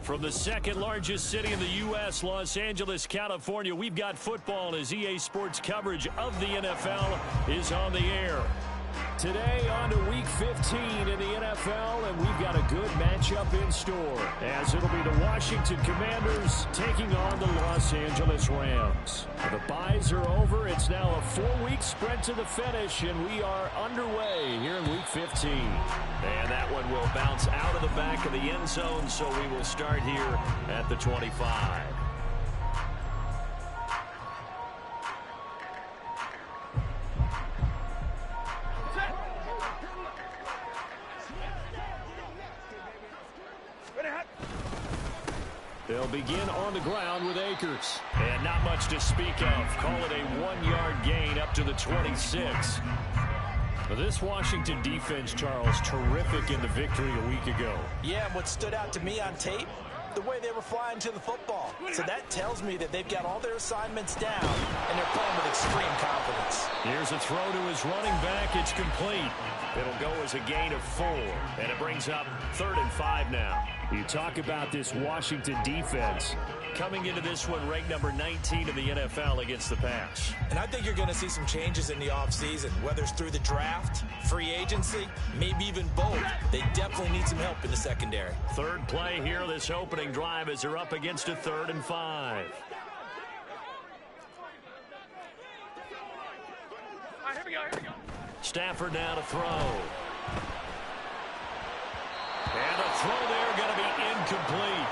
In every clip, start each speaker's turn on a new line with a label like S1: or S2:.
S1: From the second largest city in the U.S., Los Angeles, California, we've got football as EA Sports coverage of the NFL is on the air. Today on to Week 15 in the NFL, and we've got a good matchup in store, as it'll be the Washington Commanders taking on the Los Angeles Rams. The byes are over. It's now a 4-week sprint to the finish, and we are underway here in Week 15. And that one will bounce out of the back of the end zone, so we will start here at the 25. They'll begin on the ground with Akers. And not much to speak of. Call it a 1-yard gain up to the 26. This Washington defense, Charles, terrific in the victory a week ago.
S2: Yeah, and what stood out to me on tape, the way they were flying to the football. So that tells me that they've got all their assignments down, and they're playing with extreme confidence.
S1: Here's a throw to his running back. It's complete. It'll go as a gain of 4, and it brings up 3rd and 5 now. You talk about this Washington defense coming into this one ranked number 19 in the NFL against the pass.
S2: And I think you're going to see some changes in the offseason, whether it's through the draft, free agency, maybe even both. They definitely need some help in the secondary.
S1: Third play here, this opening drive, as they're up against a 3rd and 5.
S3: All right, here we go.
S1: Stafford now to throw. And a throw there going to be incomplete.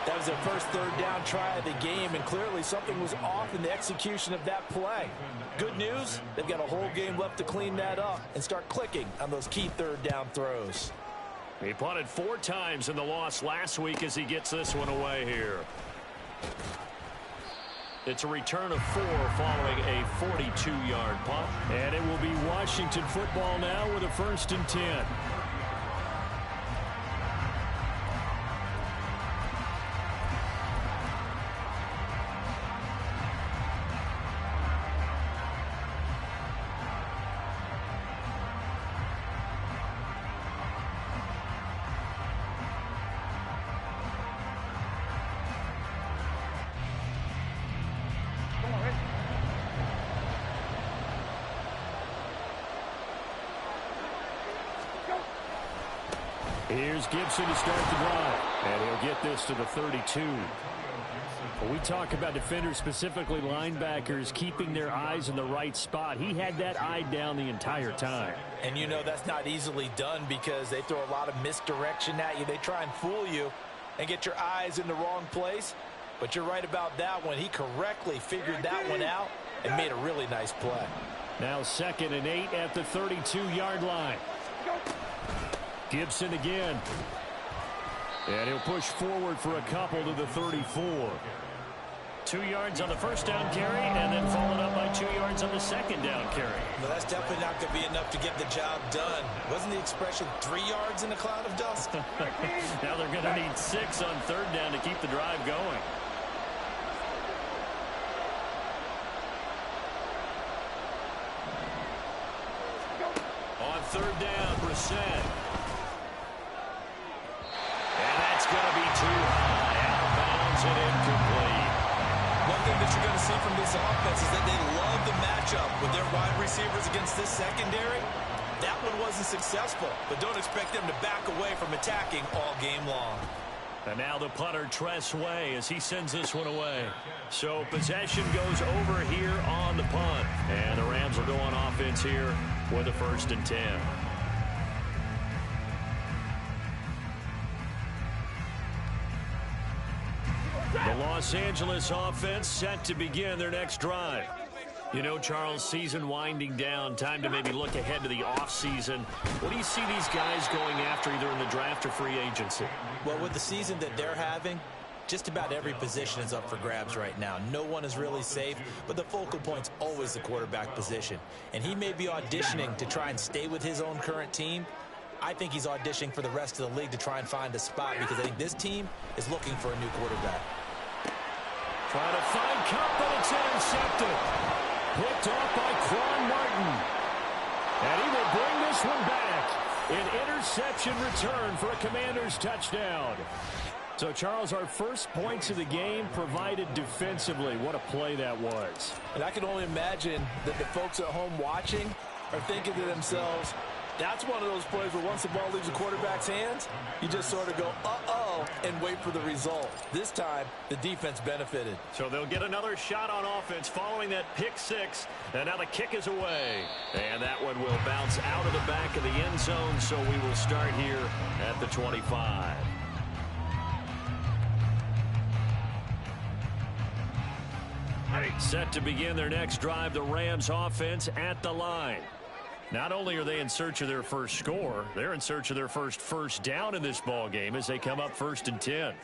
S2: That was their first 3rd down try of the game, and clearly something was off in the execution of that play. Good news, they've got a whole game left to clean that up and start clicking on those key 3rd down throws.
S1: He punted 4 times in the loss last week as he gets this one away here. It's a return of 4 following a 42-yard punt. And it will be Washington football now with a 1st and 10. Here's Gibson to start the drive, and he'll get this to the 32. When we talk about defenders, specifically linebackers, keeping their eyes in the right spot, he had that eye down the entire time.
S2: And you know that's not easily done because they throw a lot of misdirection at you. They try and fool you and get your eyes in the wrong place. But you're right about that one. He correctly figured that one out and made a really nice play.
S1: Now 2nd and 8 at the 32-yard line. Gibson again. And he'll push forward for a couple to the 34. 2 yards on the first down carry, and then followed up by 2 yards on the second down carry.
S2: Well, that's definitely not going to be enough to get the job done. Wasn't the expression 3 yards in a cloud of dust?
S1: Now they're going to need 6 on 3rd down to keep the drive going. On 3rd down, Brissett. And that's going to be too high. Out of bounds and incomplete.
S2: One thing that you're going to see from this offense is that they love the matchup with their wide receivers against this secondary. That one wasn't successful, but don't expect them to back away from attacking all game long.
S1: And now the punter, Tress Way, as he sends this one away. So possession goes over here on the punt. And the Rams will go on offense here with a 1st and 10. The Los Angeles offense set to begin their next drive. You know, Charles, season winding down, time to maybe look ahead to the offseason. What do you see these guys going after either in the draft or free agency?
S2: Well, with the season that they're having, just about every position is up for grabs right now. No one is really safe, but the focal point's always the quarterback position. And he may be auditioning to try and stay with his own current team. I think he's auditioning for the rest of the league to try and find a spot because I think this team is looking for a new quarterback.
S1: Trying to find Cup, but it's intercepted. Picked off by Quan Martin. And he will bring this one back. An interception return for a Commanders touchdown. So, Charles, our first points of the game provided defensively. What a play that was.
S2: And I can only imagine that the folks at home watching are thinking to themselves, that's one of those plays where once the ball leaves the quarterback's hands, you just sort of go, uh-oh, and wait for the result. This time, the defense benefited.
S1: So they'll get another shot on offense following that pick six. And now the kick is away. And that one will bounce out of the back of the end zone, so we will start here at the 25. Set to begin their next drive, the Rams offense at the line. Not only are they in search of their first score, they're in search of their first down in this ball game as they come up 1st and 10.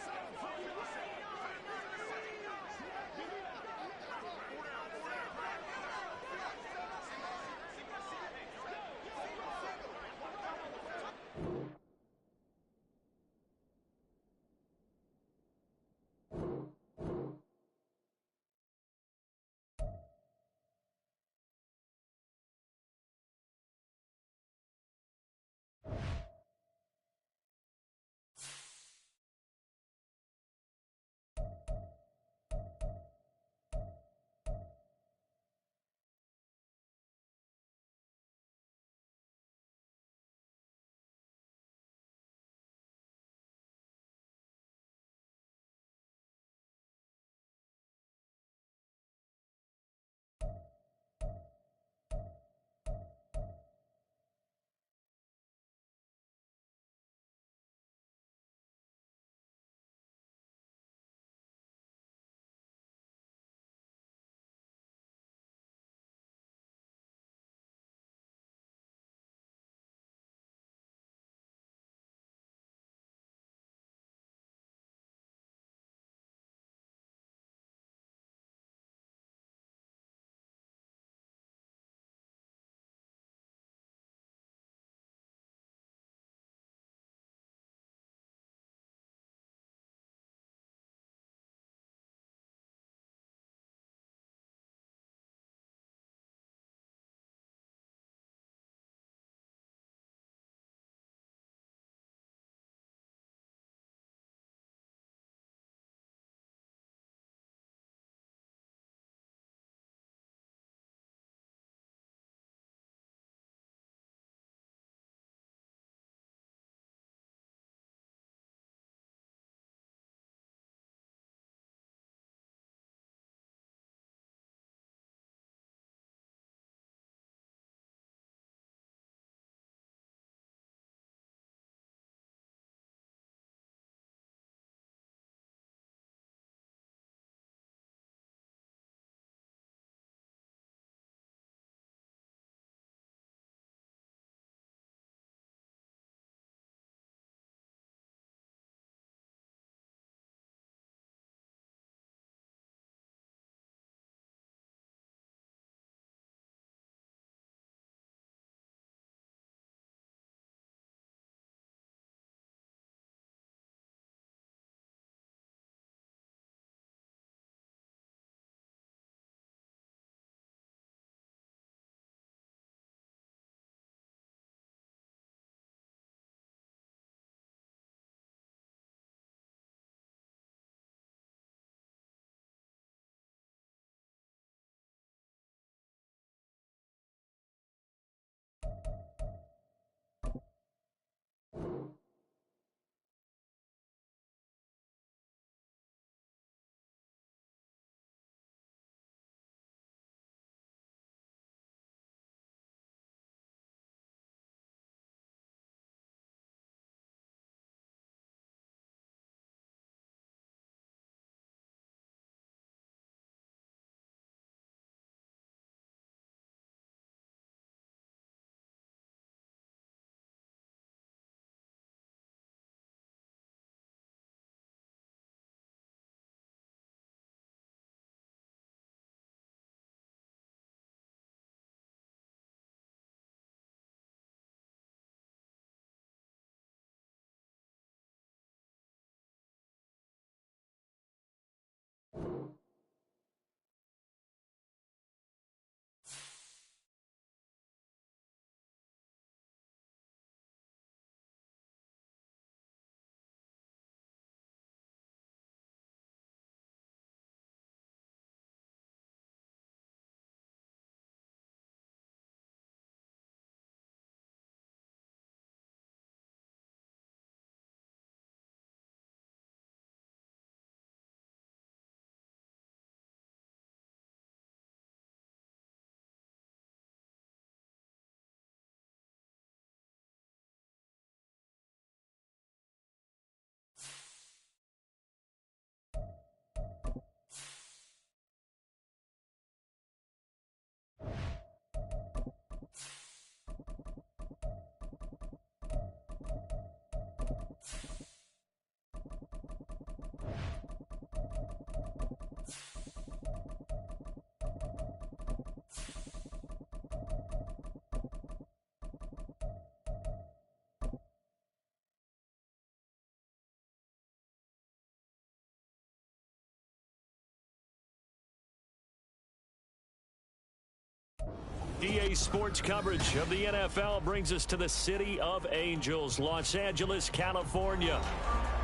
S1: EA Sports coverage of the NFL brings us to the City of Angels, Los Angeles, California.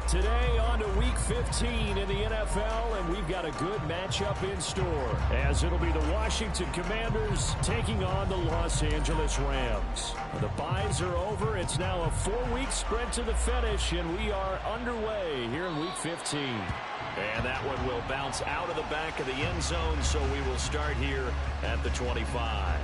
S1: Today on to Week 15 in the NFL, and we've got a good matchup in store, as it'll be the Washington Commanders taking on the Los Angeles Rams. The byes are over. It's now a 4-week sprint to the finish, and we are underway here in Week 15. And that one will bounce out of the back of the end zone, so we will start here at the 25.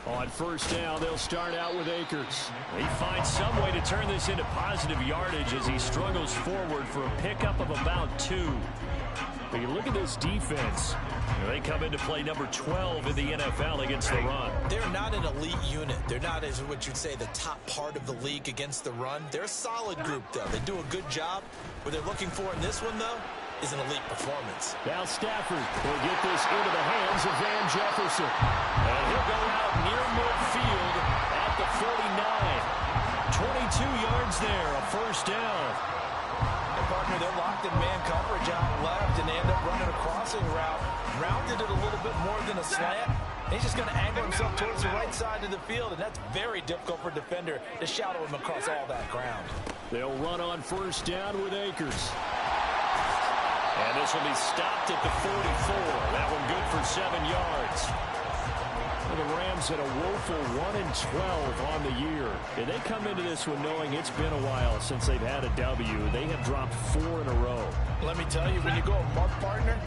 S1: On first down, they'll start out with Akers. He finds some way to turn this into positive yardage as he struggles forward for a pickup of about 2. But you look at this defense. They come into play number 12 in the NFL against the run.
S2: They're not an elite unit. They're not, as what you'd say, the top part of the league against the run. They're a solid group, though. They do a good job. What they're looking for in this one, though, is an elite performance.
S1: Now Stafford will get this into the hands of Van Jefferson. And he'll go out near midfield at the 49. 22 yards there, a first down.
S4: And partner, they're locked in man coverage out left, and they end up running a crossing route. Rounded it a little bit more than a slant. He's just going to angle himself towards the right side of the field, and that's very difficult for a defender to shadow him across all that ground.
S1: They'll run on first down with Akers. And this will be stopped at the 44. That one good for 7 yards. And the Rams had a woeful 1-12 on the year. And they come into this one knowing it's been a while since they've had a W. They have dropped 4 in a row.
S4: Let me tell you, when you go a mark partner,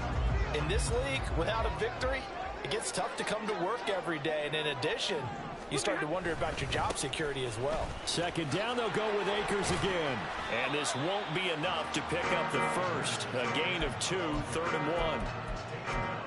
S4: in this league, without a victory, it gets tough to come to work every day. And in addition, you start to wonder about your job security as well.
S1: Second down, they'll go with Akers again. And this won't be enough to pick up the first. A gain of 2, 3rd and 1.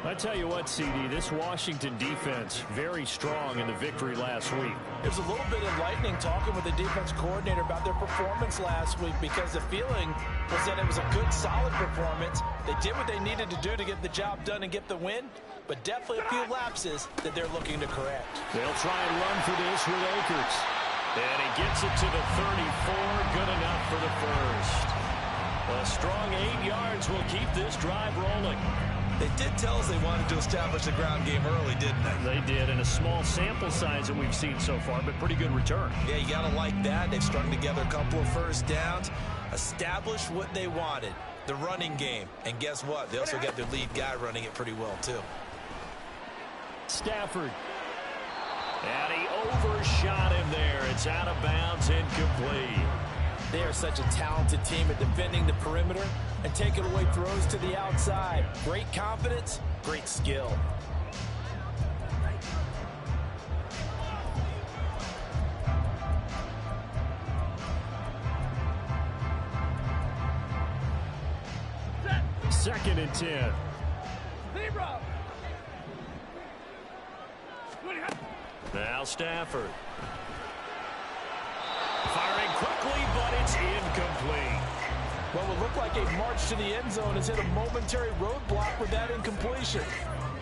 S1: I tell you what, CD, this Washington defense, very strong in the victory last week.
S4: It was a little bit enlightening talking with the defense coordinator about their performance last week, because the feeling was that it was a good, solid performance. They did what they needed to do to get the job done and get the win, but definitely a few lapses that they're looking to correct.
S1: They'll try and run for this with Akers. And he gets it to the 34, good enough for the first. A strong 8 yards will keep this drive rolling.
S2: They did tell us they wanted to establish the ground game early, didn't they?
S1: They did, in a small sample size that we've seen so far, but pretty good return.
S2: Yeah, you got to like that. They've strung together a couple of first downs, established what they wanted, the running game. And guess what? They also got their lead guy running it pretty well, too.
S1: Stafford. And he overshot him there. It's out of bounds, incomplete.
S4: They are such a talented team at defending the perimeter and taking away throws to the outside. Great confidence, great skill.
S1: Second and 10. Now Stafford. Firing quickly, but it's incomplete.
S4: What would look like a march to the end zone has hit a momentary roadblock with that incompletion.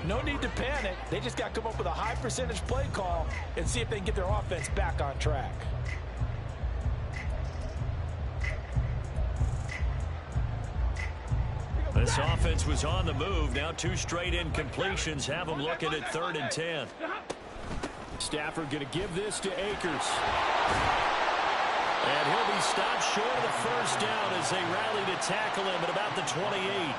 S4: No need to panic. They just got to come up with a high percentage play call and see if they can get their offense back on track.
S1: This offense was on the move. Now 2 straight incompletions have them looking at 3rd and 10. Stafford going to give this to Akers. And he'll be stopped short of the first down as they rally to tackle him at about the 28.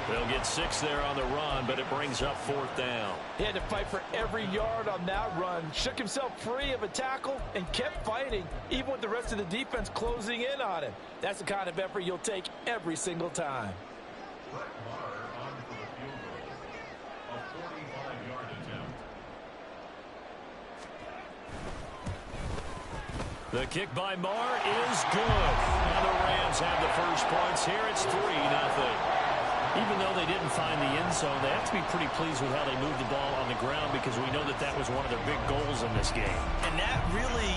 S1: They'll get 6 there on the run, but it brings up 4th down.
S4: He had to fight for every yard on that run. Shook himself free of a tackle and kept fighting, even with the rest of the defense closing in on him. That's the kind of effort you'll take every single time.
S1: The kick by Marr is good. Now the Rams have the first points here. It's 3-0. Even though they didn't find the end zone, they have to be pretty pleased with how they moved the ball on the ground, because we know that that was one of their big goals in this game.
S2: And that really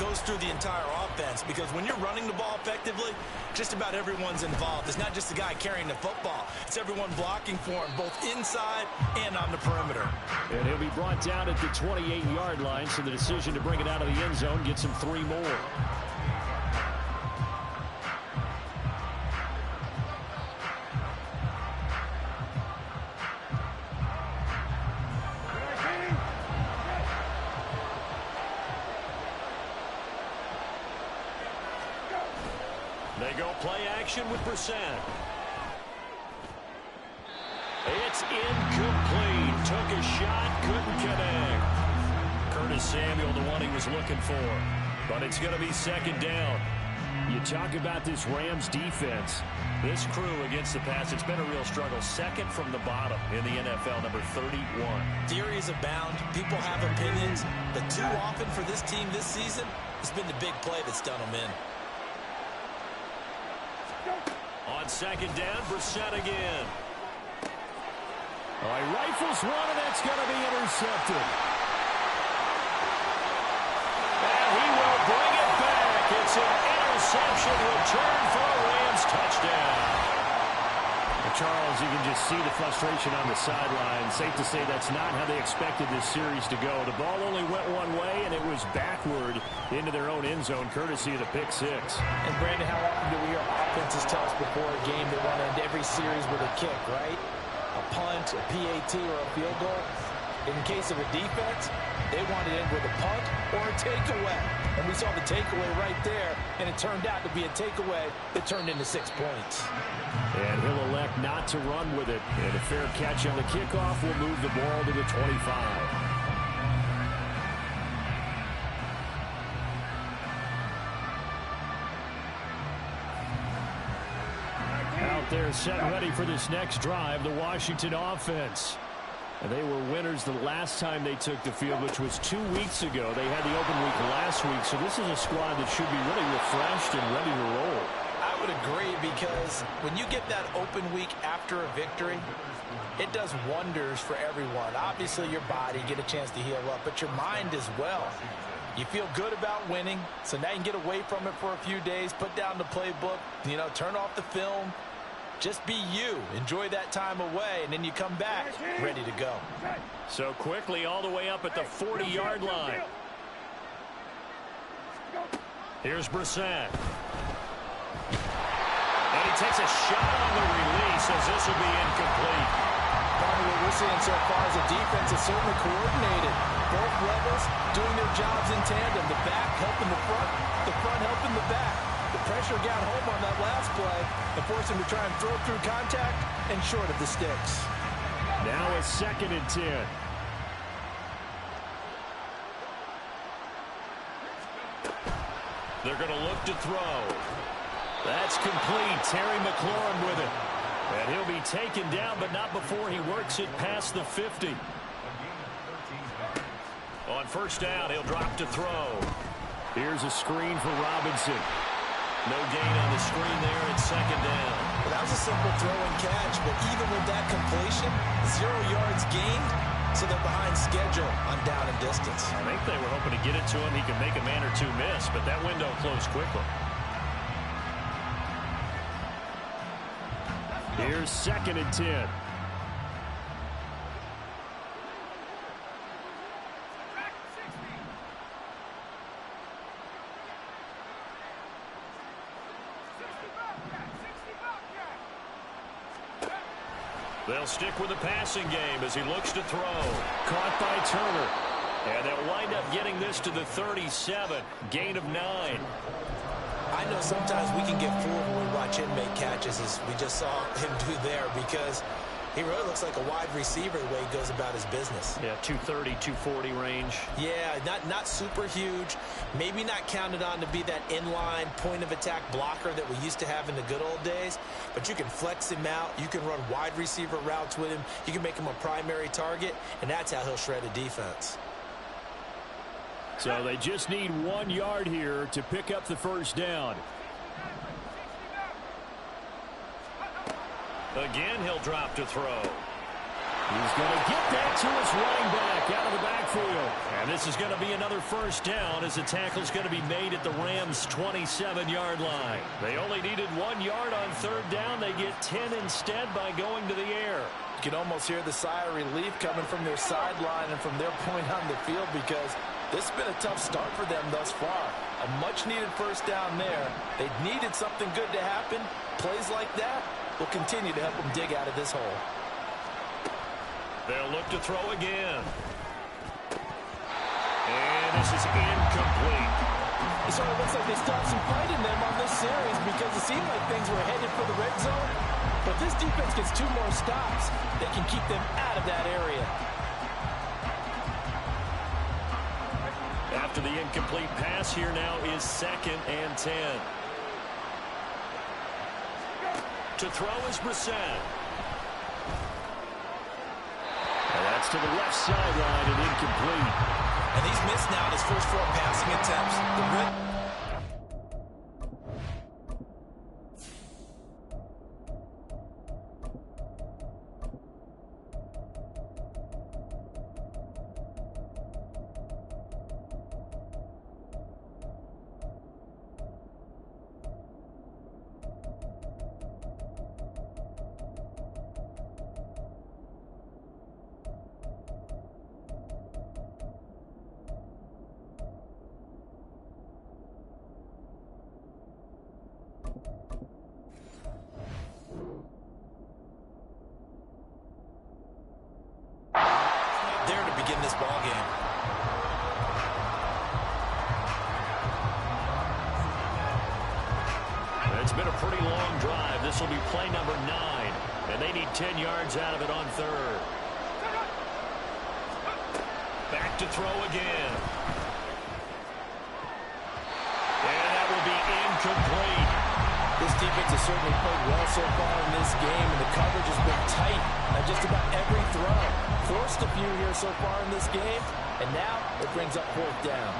S2: goes through the entire offense, because when you're running the ball effectively, just about everyone's involved. It's not just the guy carrying the football. It's everyone blocking for him, both inside and on the perimeter.
S1: And he'll be brought down at the 28-yard line, so the decision to bring it out of the end zone gets him 3 more. They go play action with Brissett. It's incomplete. Took a shot, couldn't connect. Curtis Samuel, the one he was looking for. But it's going to be 2nd down. You talk about this Rams defense. This crew against the pass, it's been a real struggle. 2nd from the bottom in the NFL, number 31.
S2: Theories abound. People have opinions. But too often for this team this season, it's been the big play that's done them in.
S1: On 2nd down, Brissett again. All right, rifles one, and that's going to be intercepted. And he will bring it back. It's an interception return for a Rams touchdown. And Charles, you can just see the frustration on the sideline. Safe to say that's not how they expected this series to go. The ball only went one way, and it was backward into their own end zone, courtesy of the pick 6.
S4: And Brandon, how often do we hear offenses tell us before a game they want to end every series with a kick, right? A punt, a PAT, or a field goal. In the case of a defense, they want to end with a punt or a takeaway. And we saw the takeaway right there, and it turned out to be a takeaway that turned into 6 points.
S1: And he'll elect not to run with it. And a fair catch on the kickoff will move the ball to the 25. They're set ready for this next drive, the Washington offense. And they were winners the last time they took the field, which was 2 weeks ago. They had the open week last week, so this is a squad that should be really refreshed and ready to roll.
S2: I would agree, because when you get that open week after a victory, it does wonders for everyone. Obviously, your body, get a chance to heal up, but your mind as well. You feel good about winning, so now you can get away from it for a few days, put down the playbook, turn off the film. Just be you. Enjoy that time away, and then you come back ready to go.
S1: So quickly all the way up at the 40-yard line. Here's Brissett. And he takes a shot on the release as this will be incomplete.
S4: Part of what we're seeing so far is the defense is certainly coordinated. Both levels doing their jobs in tandem. The back helping the front helping the back. The pressure got home on that last play and forced him to try and throw through contact and short of the sticks.
S1: Now a 2nd and 10. They're going to look to throw. That's complete. Terry McLaurin with it. And he'll be taken down, but not before he works it past the 50. On 1st down, he'll drop to throw. Here's a screen for Robinson. No gain on the screen there at 2nd down.
S2: Well, that was a simple throw and catch, but even with that completion, 0 yards gained, so they're behind schedule on down and distance.
S1: I think they were hoping to get it to him. He could make a man or two miss, but that window closed quickly. Here's 2nd and 10. They'll stick with the passing game as he looks to throw. Caught by Turner. And they'll wind up getting this to the 37. Gain of 9.
S2: I know sometimes we can get fooled when we watch him make catches, as we just saw him do there, because he really looks like a wide receiver the way he goes about his business.
S1: Yeah, 230, 240 range.
S2: Yeah, not super huge. Maybe not counted on to be that inline point-of-attack blocker that we used to have in the good old days. But you can flex him out. You can run wide receiver routes with him. You can make him a primary target, and that's how he'll shred a defense.
S1: So they just need 1 yard here to pick up the 1st down. Again, he'll drop to throw. He's going to get that to his running back out of the backfield. And this is going to be another first down as the tackle's going to be made at the Rams' 27-yard line. They only needed 1 yard on third down. They get 10 instead by going to the air.
S4: You can almost hear the sigh of relief coming from their sideline and from their point on the field, because this has been a tough start for them thus far. A much-needed first down there. They needed something good to happen. Plays like that will continue to help them dig out of this hole.
S1: They'll look to throw again. And this is incomplete.
S4: It sort of looks like they stopped some fight in them on this series, because it seemed like things were headed for the red zone. But this defense gets 2 more stops. They can keep them out of that area.
S1: After the incomplete pass, here now is 2nd and 10. To throw is Brissett. And that's to the left sideline and incomplete.
S2: And he's missed now his first 4 passing attempts. There to begin this ball game.
S1: It's been a pretty long drive. This will be play number 9, and they need 10 yards out of it on third. Back to throw again. And that will be incomplete.
S4: This defense has certainly played well so far in this game, and the coverage has been tight on just about every throw. Forced a few here so far in this game, and now it brings up 4th down.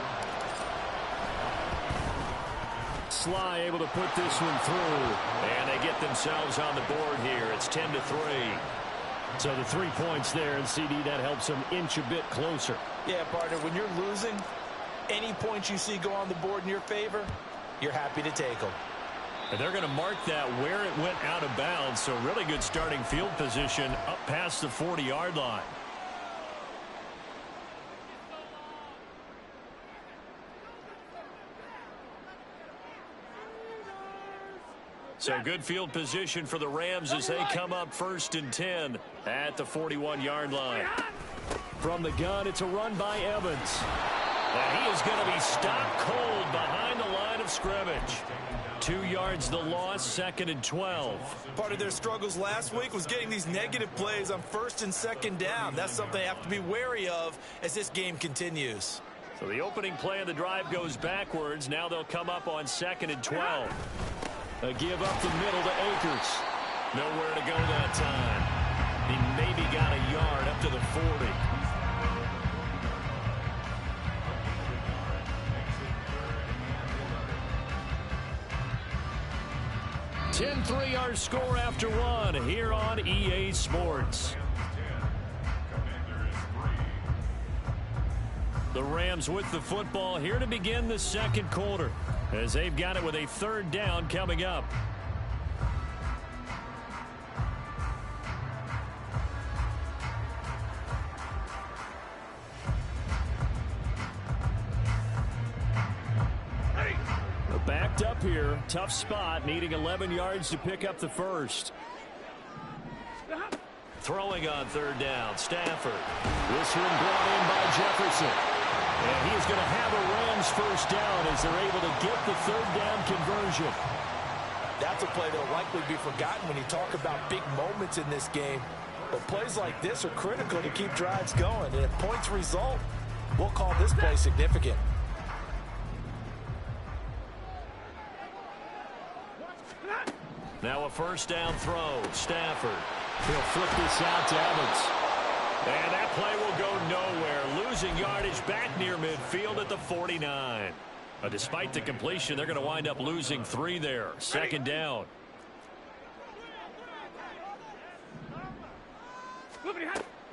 S1: Sly able to put this one through, and they get themselves on the board here. It's 10-3. So the 3 points there, and CD, that helps them inch a bit closer.
S4: Yeah, partner, when you're losing, any points you see go on the board in your favor, you're happy to take them.
S1: And they're going to mark that where it went out of bounds, so really good starting field position up past the 40-yard line. So good field position for the Rams as they come up 1st and 10 at the 41-yard line. From the gun, it's a run by Evans. And he is going to be stopped cold behind the line of scrimmage. 2 yards the loss, 2nd and 12.
S4: Part of their struggles last week was getting these negative plays on 1st and 2nd down. That's something they have to be wary of as this game continues.
S1: So the opening play of the drive goes backwards. Now they'll come up on 2nd and 12. A give up the middle to Akers. Nowhere to go that time. He maybe got a yard up to the 40. 10-3 our score after 1 here on EA Sports. The Rams with the football here to begin the 2nd quarter, as they've got it with a 3rd down coming up. Backed up here, tough spot, needing 11 yards to pick up the 1st. Throwing on 3rd down, Stafford. This one brought in by Jefferson. And he is going to have a Rams 1st down as they're able to get the 3rd down conversion.
S4: That's a play that will likely be forgotten when you talk about big moments in this game. But plays like this are critical to keep drives going. And if points result, we'll call this play significant.
S1: Now a 1st down throw. Stafford. He'll flip this out to Evans. And that play will go nowhere. Losing yardage back near midfield at the 49. Despite the completion, they're going to wind up losing 3 there. 2nd down.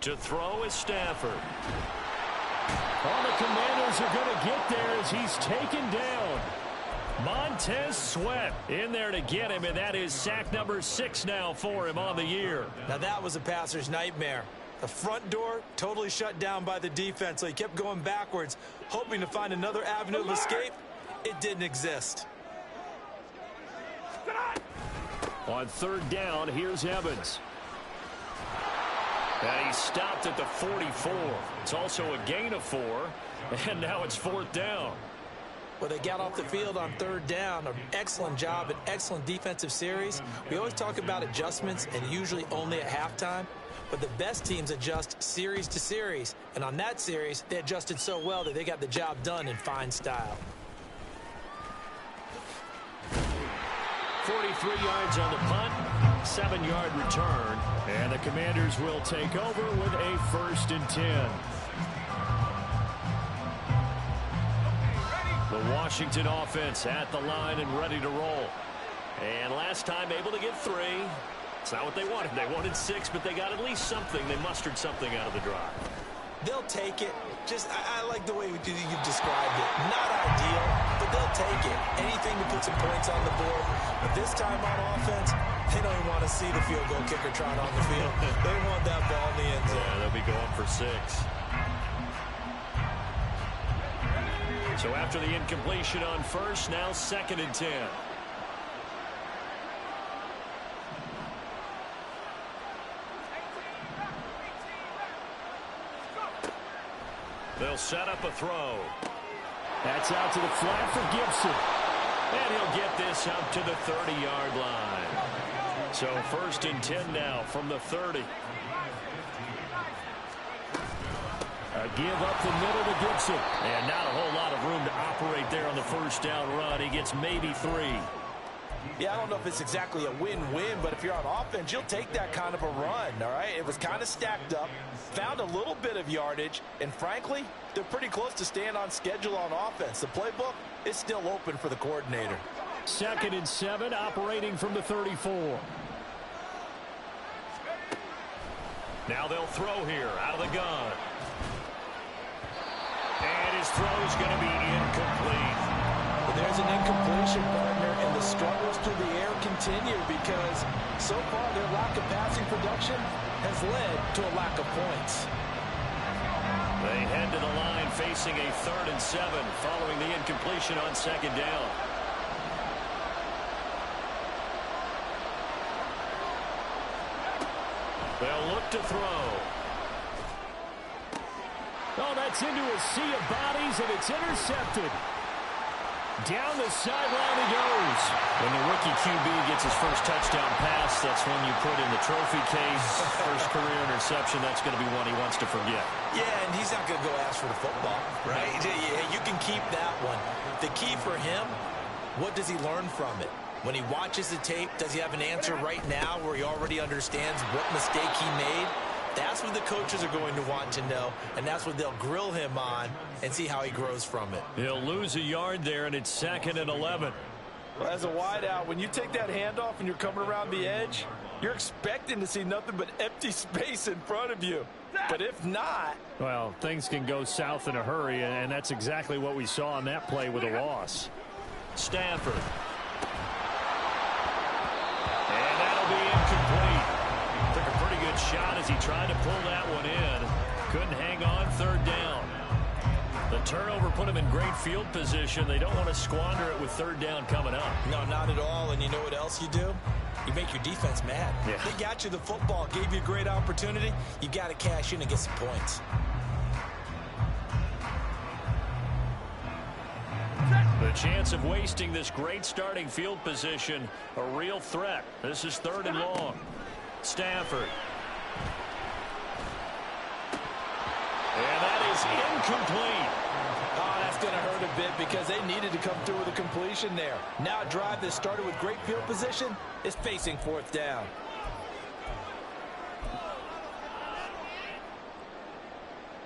S1: To throw is Stafford. All the Commanders are going to get there as he's taken down. Montez Sweat in there to get him, and that is sack number 6 now for him on the year.
S2: Now that was a passer's nightmare. The front door totally shut down by the defense, so he kept going backwards, hoping to find another avenue of escape. It didn't exist.
S1: On 3rd down, here's Evans. And he stopped at the 44. It's also a gain of 4, and now it's 4th down.
S2: Well, they got off the field on 3rd down. An excellent job, an excellent defensive series. We always talk about adjustments, and usually only at halftime. But the best teams adjust series to series. And on that series, they adjusted so well that they got the job done in fine style.
S1: 43 yards on the punt, 7-yard return. And the Commanders will take over with a 1st and 10. The Washington offense at the line and ready to roll. And last time able to get 3. It's not what they wanted. They wanted 6, but they got at least something. They mustered something out of the drive.
S2: They'll take it. I like the way you've described it. Not ideal, but they'll take it. Anything to put some points on the board. But this time on offense, they don't even want to see the field goal kicker trot on the field. They want that ball in the end zone.
S1: Yeah, they'll be going for 6. So after the incompletion on 1st, now 2nd and 10. They'll set up a throw. That's out to the flat for Gibson. And he'll get this up to the 30-yard line. So 1st and 10 now from the 30. A give up the middle to Gibson. And not a whole lot of room to operate there on the 1st down run. He gets maybe 3.
S4: Yeah, I don't know if it's exactly a win-win, but if you're on offense, you'll take that kind of a run, all right? It was kind of stacked up, found a little bit of yardage, and frankly, they're pretty close to staying on schedule on offense. The playbook is still open for the coordinator.
S1: 2nd and 7, operating from the 34. Now they'll throw here out of the gun. And his throw is going to be incomplete.
S4: Well, there's an incompletion, partner, and the struggles through the air continue because so far their lack of passing production has led to a lack of points.
S1: They head to the line facing a 3rd and 7 following the incompletion on 2nd down. They'll look to throw. Oh, that's into a sea of bodies, and it's intercepted. Down the sideline he goes. When the rookie QB gets his first touchdown pass, that's when you put in the trophy case. First career interception, that's going to be one he wants to forget.
S2: Yeah, and he's not going to go ask for the football, right? You can keep that one. The key for him, what does he learn from it? When he watches the tape, does he have an answer right now where he already understands what mistake he made? That's what the coaches are going to want to know, and that's what they'll grill him on and see how he grows from it.
S1: He'll lose a yard there, and it's 2nd and 11.
S4: Well, as a wideout, when you take that handoff and you're coming around the edge, you're expecting to see nothing but empty space in front of you. But if not...
S1: Well, things can go south in a hurry, and that's exactly what we saw on that play with a loss. Stafford. And that'll be incomplete. Took a pretty good shot as he tried to pull that one in. Couldn't hang on 3rd down. The turnover put him in great field position. They don't want to squander it with 3rd down coming up.
S2: No, not at all. And you know what else you do? You make your defense mad.
S1: Yeah.
S2: They got you the football, gave you a great opportunity. You got to cash in and get some points.
S1: The chance of wasting this great starting field position, a real threat. This is 3rd and long. Stafford. And that is incomplete.
S4: Oh, that's going to hurt a bit because they needed to come through with a completion there. Now a drive that started with great field position is facing 4th down.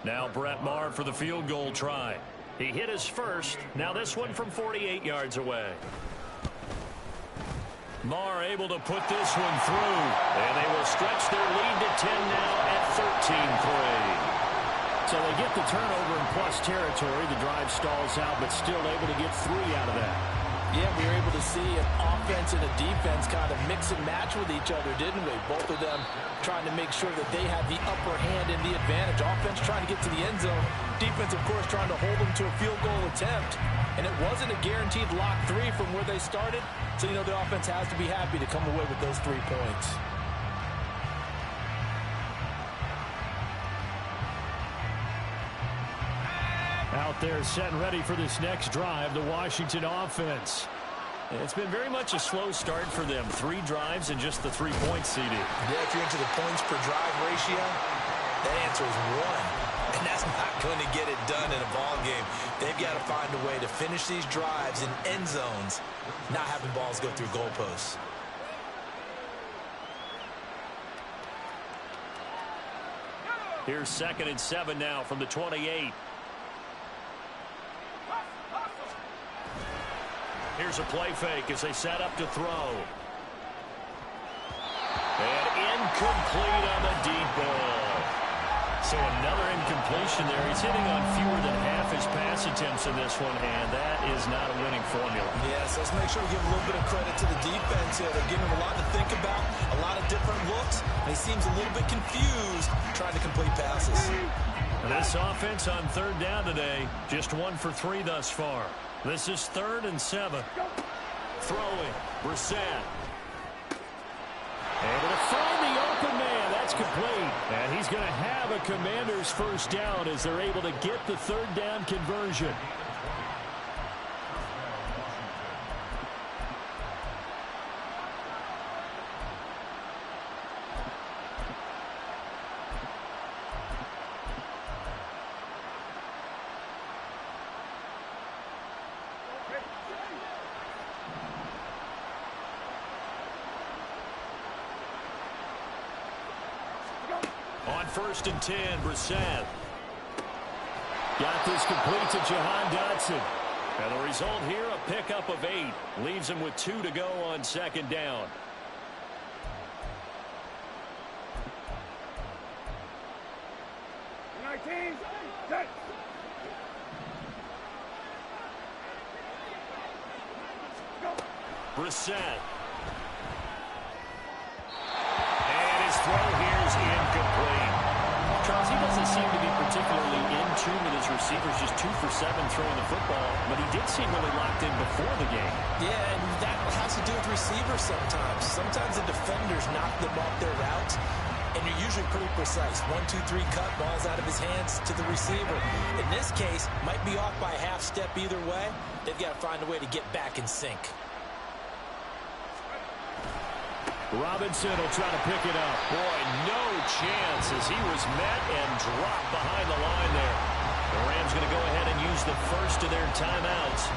S1: Now Brett Maher for the field goal try. He hit his first. Now this one from 48 yards away. Maher able to put this one through. And they will stretch their lead to 10 now at So they get the turnover in plus territory. The drive stalls out, but still able to get 3 out of that.
S4: Yeah, we were able to see an offense and a defense kind of mix and match with each other, didn't we? Both of them trying to make sure that they have the upper hand and the advantage. Offense trying to get to the end zone. Defense, of course, trying to hold them to a field goal attempt. And it wasn't a guaranteed lock 3 from where they started. So, you know, the offense has to be happy to come away with those 3 points.
S1: Out there set and ready for this next drive, the Washington offense. It's been very much a slow start for them. 3 drives and just the 3 points, CD.
S2: Yeah, if you're into the points per drive ratio, that answer is 1. And that's not going to get it done in a ball game. They've got to find a way to finish these drives in end zones, not having balls go through goalposts.
S1: Here's 2nd and 7 now from the 28. Here's a play fake as they set up to throw. And incomplete on the deep ball. So another incompletion there. He's hitting on fewer than half his pass attempts in this one, and that is not a winning formula.
S2: Yes, let's make sure we give a little bit of credit to the defense here. They're giving him a lot to think about, a lot of different looks, and he seems a little bit confused trying to complete passes.
S1: This offense on 3rd down today, just 1 for 3 thus far. This is 3rd and 7. Throwing, Brissett. Able to find the open man. That's complete. And he's going to have a Commander's first down as they're able to get the 3rd down conversion. On 1st and 10, Brissett. Got this complete to Jahan Dotson. And the result here, a pickup of 8. Leaves him with 2 to go on 2nd down. Brissett. Throw here is incomplete. Charles, he doesn't seem to be particularly in tune with his receivers, just 2 for 7 throwing the football, but he did seem really locked in before the game.
S2: Yeah, and that has to do with receivers sometimes. Sometimes the defenders knock them off their routes, and you're usually pretty precise. 1, 2, 3 cut, balls out of his hands to the receiver. In this case, might be off by a half step either way. They've got to find a way to get back in sync.
S1: Robinson will try to pick it up. Boy, no chance as he was met and dropped behind the line there. The Rams going to go ahead and use the first of their timeouts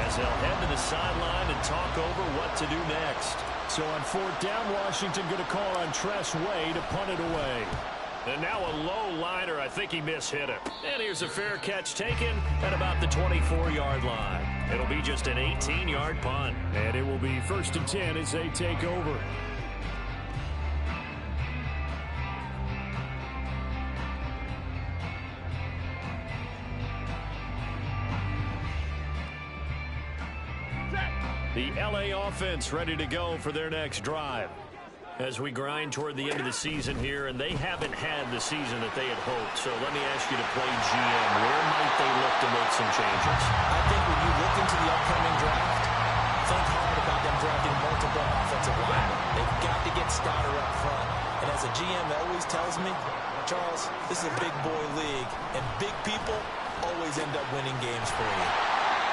S1: as they'll head to the sideline and talk over what to do next. So on 4th down, Washington going to call on Tress Way to punt it away. And now a low liner. I think he mishit it. And here's a fair catch taken at about the 24-yard line. It'll be just an 18-yard punt. And it will be 1st and 10 as they take over. The LA offense ready to go for their next drive. As we grind toward the end of the season here, and they haven't had the season that they had hoped. So let me ask you to play GM. Where might they look to make some changes?
S2: I think when you look into the upcoming draft, think hard about them drafting multiple offensive linemen. They've got to get Stoddard up front. And as a GM always tells me, Charles, this is a big boy league, and big people always end up winning games for you.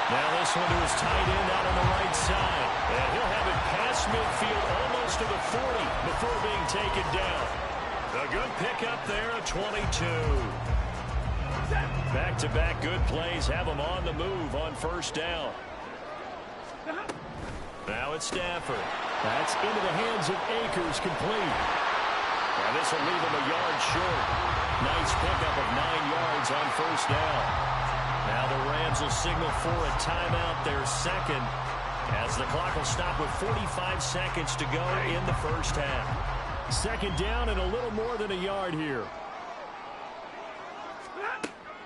S1: Now this one to his tight end out on the right side. And he'll have it past midfield almost to the 40 before being taken down. A good pickup there at 22. Back-to-back good plays have him on the move on 1st down. Now it's Stafford. That's into the hands of Akers, complete. And this will leave him a yard short. Nice pickup of 9 yards on 1st down. Now the Rams will signal for a timeout, their 2nd, as the clock will stop with 45 seconds to go in the 1st half. Second down and a little more than a yard here.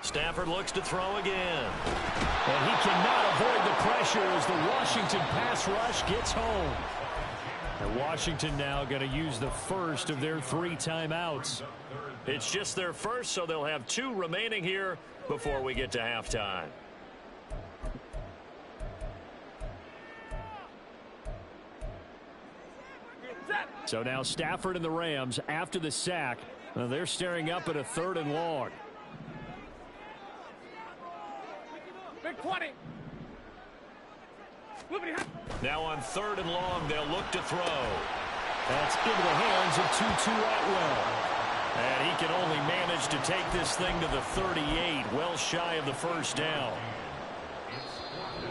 S1: Stafford looks to throw again. And he cannot avoid the pressure as the Washington pass rush gets home. And Washington now going to use the first of their 3 timeouts. It's just their first, so they'll have 2 remaining here before we get to halftime. So now Stafford and the Rams after the sack. They're staring up at a 3rd and long.
S3: Big 20.
S1: Now on 3rd and long, they'll look to throw. That's into the hands of Tutu Atwell. And he can only manage to take this thing to the 38, well shy of the first down.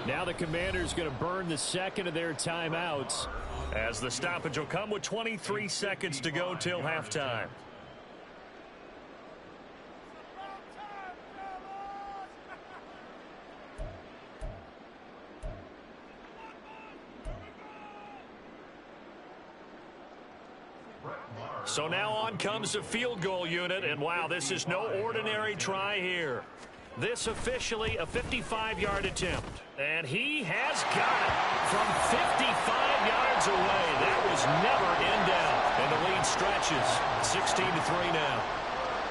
S1: Now the Commanders going to burn the second of their timeouts, as the stoppage will come with 23 seconds to go till halftime. So now on comes the field goal unit, and wow, this is no ordinary try here. This officially a 55-yard attempt. And he has got it from 55 yards away. That was never in doubt. And the lead stretches 16-3 now.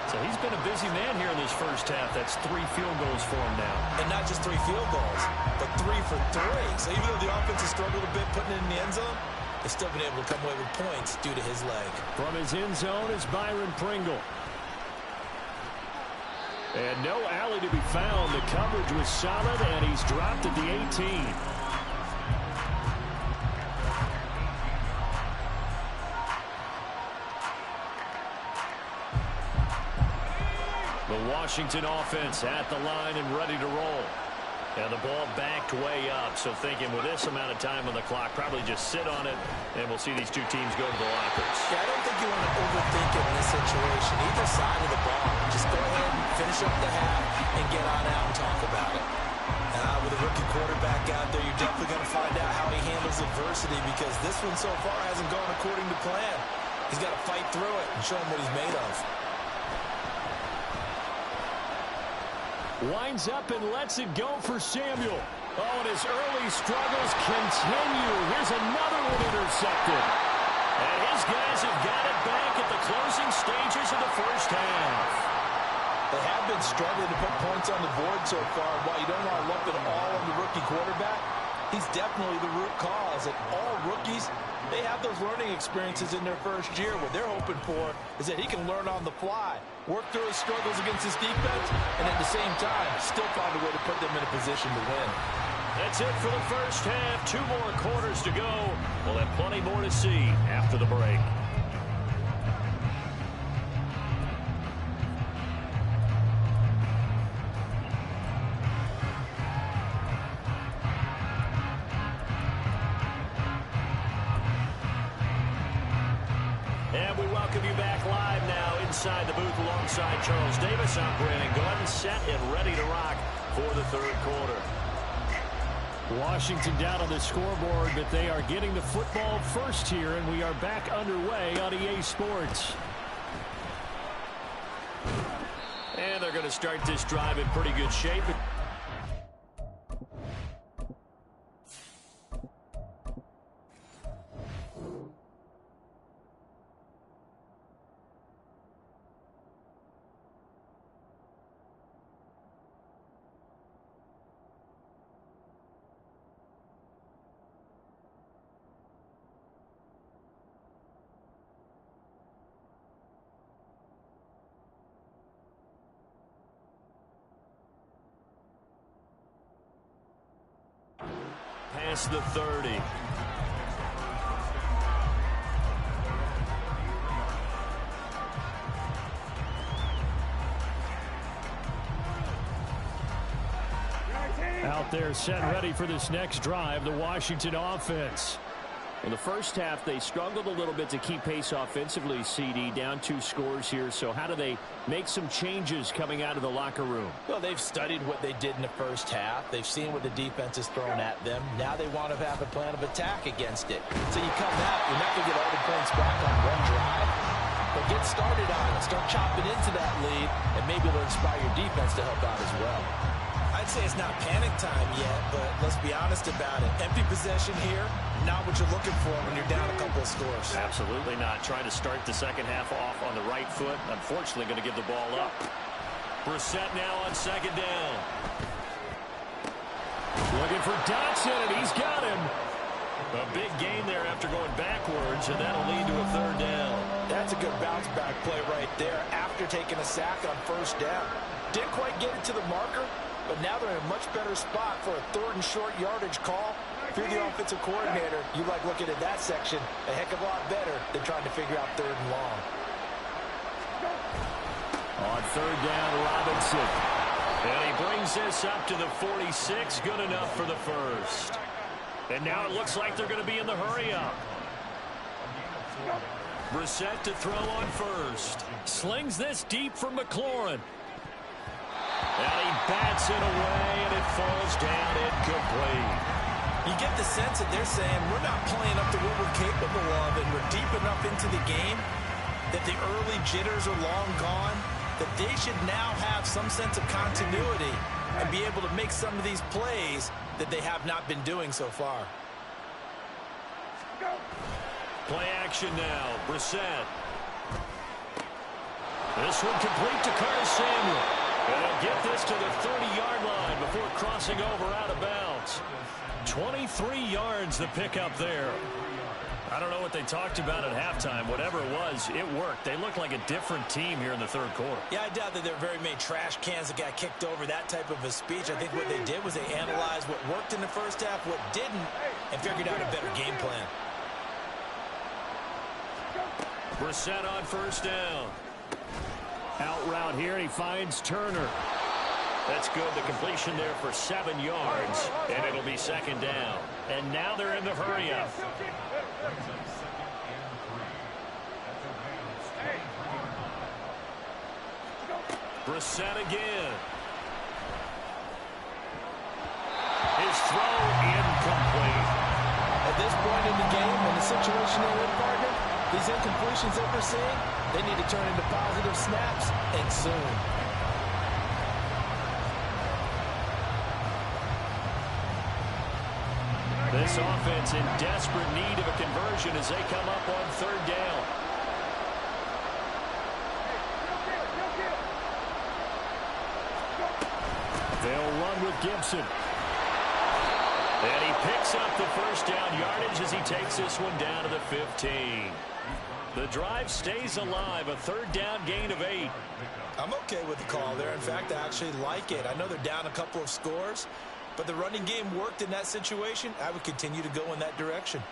S1: So he's been a busy man here in this first half. That's 3 field goals for him now.
S2: And not just 3 field goals, but 3 for 3. So even though the offense has struggled a bit putting it in the end zone, they've still been able to come away with points due to his leg.
S1: From his end zone is Byron Pringle. And no alley to be found. The coverage was solid, and he's dropped at the 18. The Washington offense at the line and ready to roll. And the ball backed way up, so thinking with this amount of time on the clock, probably just sit on it, and we'll see these 2 teams go to the lockers.
S2: Yeah, I don't think you want to overthink it in this situation. Either side of the ball, just go ahead and finish up the half and get on out and talk about it. With a rookie quarterback out there, you're definitely going to find out how he handles adversity, because this one so far hasn't gone according to plan. He's got to fight through it and show him what he's made of.
S1: Winds up and lets it go for Samuel. Oh, and his early struggles continue. Here's another one intercepted. And his guys have got it back at the closing stages of the first half.
S4: They have been struggling to put points on the board so far. While you don't want to lump it all on the rookie quarterback, he's definitely the root cause. And all rookies, they have those learning experiences in their first year. What they're hoping for is that he can learn on the fly, work through his struggles against his defense, and at the same time, still find a way to put them in a position to win.
S1: That's it for the first half. 2 more quarters to go. We'll have plenty more to see after the break. And we welcome you back live now inside the booth alongside Charles Davis. I'm Brandon Gordon, set and ready to rock for the 3rd quarter. Washington down on the scoreboard, but they are getting the football first here, and we are back underway on EA Sports. And they're going to start this drive in pretty good shape. Past the 30. Out there set ready for this next drive, the Washington offense. In the first half, they struggled a little bit to keep pace offensively, CD, down 2 scores here. So how do they make some changes coming out of the locker room?
S2: Well, they've studied what they did in the first half. They've seen what the defense is throwing at them. Now they want to have a plan of attack against it. So you come out, you're not going to get all the points back on one drive, but get started on it. Start chopping into that lead, and maybe it'll inspire your defense to help out as well. I'd say it's not panic time yet, but let's be honest about it. Empty possession here, not what you're looking for when you're down a couple of scores.
S1: Absolutely not. Trying to start the second half off on the right foot. Unfortunately, going to give the ball up. Brissett now on second down. Looking for Dotson, and he's got him. A big gain there after going backwards, and that'll lead to a third down.
S2: That's a good bounce back play right there after taking a sack on first down. Didn't quite get it to the marker, but now they're in a much better spot for a 3rd and short yardage call. If you're the offensive coordinator, you like looking at that section a heck of a lot better than trying to figure out 3rd and long.
S1: On third down, Robinson. And he brings this up to the 46. Good enough for the first. And now it looks like they're going to be in the hurry-up. Brissett to throw on first. Slings this deep from McLaurin. And he bats it away, and it falls down incomplete.
S2: You get the sense that they're saying we're not playing up to what we're capable of, and we're deep enough into the game that the early jitters are long gone, that they should now have some sense of continuity and be able to make some of these plays that they have not been doing so far.
S1: Play action now. Brissett. This one complete to Curtis Samuel. And they'll get this to the 30-yard line before crossing over out of bounds. 23 yards the pickup there. I don't know what they talked about at halftime. Whatever it was, it worked. They look like a different team here in the third quarter.
S2: Yeah, I doubt that there are very many trash cans that got kicked over, that type of a speech. I think what they did was they analyzed what worked in the first half, what didn't, and figured out a better game plan.
S1: Brissett on first down. Out route here, and he finds Turner. That's good. The completion there for 7 yards, and it'll be second down. And now they're in the hurry-up. Brissett again. His throw incomplete.
S2: At this point in the game, in the situation they're in, partner, these incompletions that we're seeing, they need to turn into positive snaps, and soon.
S1: This offense in desperate need of a conversion as they come up on third down. They'll run with Gibson. And he picks up the first down yardage as he takes this one down to the 15. The drive stays alive, a third down gain of 8.
S2: I'm okay with the call there. In fact, I actually like it. I know they're down a couple of scores, but the running game worked in that situation. I would continue to go in that direction.